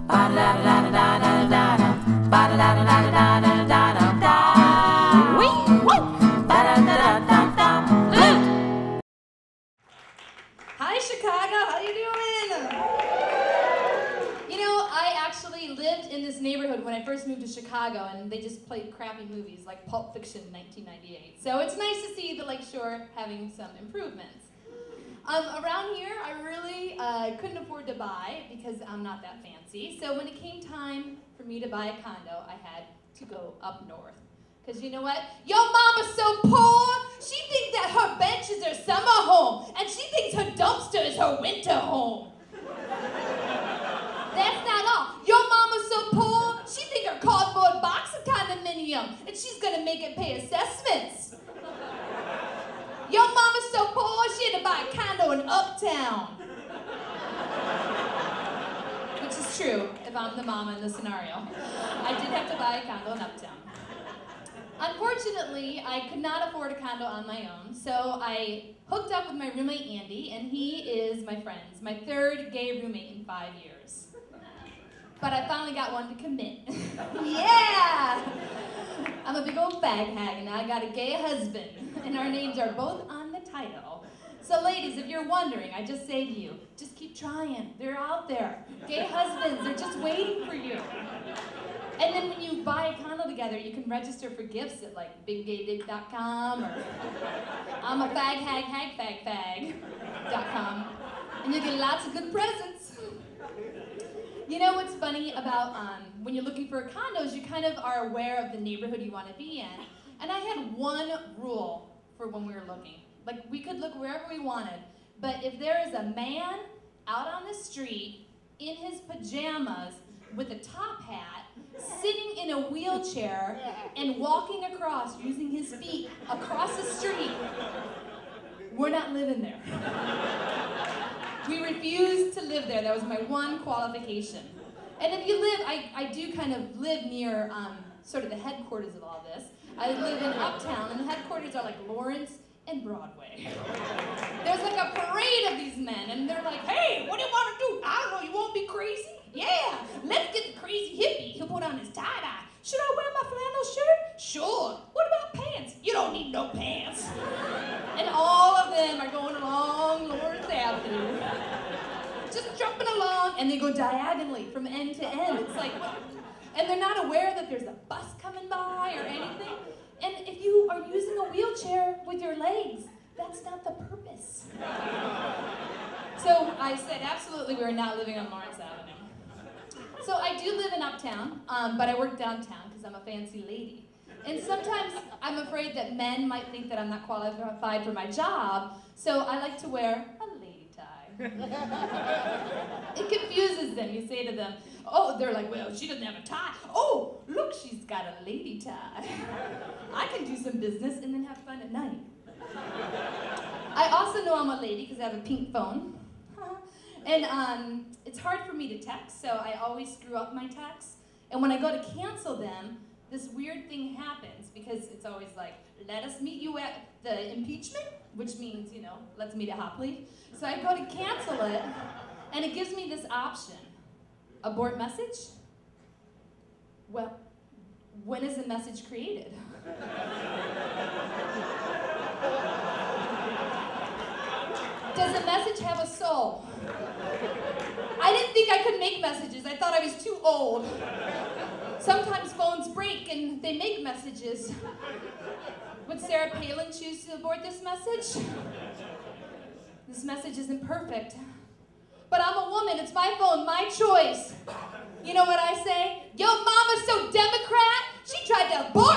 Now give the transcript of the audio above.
Hi, Chicago. How you doing? You know, I actually lived in this neighborhood when I first moved to Chicago, and they just played crappy movies like Pulp Fiction 1998. So it's nice to see the Lakeshore having some improvements. Around here, I really couldn't afford to buy because I'm not that fancy. So when it came time for me to buy a condo, I had to go up north. Because you know what? Yo mama's so poor, she thinks that her bench is her summer home, and she thinks her dumpster is her winter home. That's not all. Yo mama's so poor, she thinks her cardboard box is a condominium, and she's gonna make it pay assessments. Yo mama's so poor, she had to buy a condo in Uptown. Which is true, if I'm the mama in the scenario. I did have to buy a condo in Uptown. Unfortunately, I could not afford a condo on my own, so I hooked up with my roommate Andy, and he is my third gay roommate in 5 years. But I finally got one to commit. Yeah! I'm a big old fag hag, and I got a gay husband, and our names are both on the title. So ladies, if you're wondering, I just say to you, just keep trying. They're out there. Gay husbands, they're just waiting for you. And then when you buy a condo together, you can register for gifts at like biggaydick.com or I'm a fag hag hag fag.com, and you get lots of good presents. You know what's funny about when you're looking for condos, you kind of are aware of the neighborhood you want to be in. And I had one rule for when we were looking. Like, we could look wherever we wanted, but if there is a man out on the street in his pajamas with a top hat, sitting in a wheelchair and walking across, using his feet across the street, we're not living there. We refused to live there. That was my one qualification. And if you live, I do kind of live near sort of the headquarters of all this. I live in Uptown, and the headquarters are like Lawrence and Broadway. There's like a parade of these men, and they're like, hey, what do you want to do? I don't know, you want to be crazy? Yeah, let's get the crazy hippie. He'll put on his tie-dye. Should I wear my flannel shirt? Sure. What about pants? You don't need no pants. And all of them are going along Lawrence Avenue, just jumping along, and they go diagonally from end to end. It's like, what? And they're not aware that there's a bus coming by or anything. And if you are using a wheelchair with your legs, that's not the purpose. So I said, absolutely, we're not living on Lawrence Avenue. So I do live in Uptown, but I work downtown because I'm a fancy lady. And sometimes I'm afraid that men might think that I'm not qualified for my job, so I like to wear a lady tie. It confuses them. You say to them, oh, they're like, well, she doesn't have a tie. Oh, look, she's got a lady tie. I can do some business and then have fun at night. I also know I'm a lady because I have a pink phone. And it's hard for me to text, so I always screw up my texts. And when I go to cancel them, this weird thing happens because it's always like, let us meet you at the impeachment, which means, you know, let's meet at Hopley. So I go to cancel it, and it gives me this option. Abort message? Well, when is the message created? Does the message have a soul? I didn't think I could make messages. I thought I was too old. Sometimes phones break and they make messages. Would Sarah Palin choose to abort this message? This message isn't perfect. But I'm a woman, it's my phone, my choice. You know what I say? Yo, mama's so Democrat, she tried to abort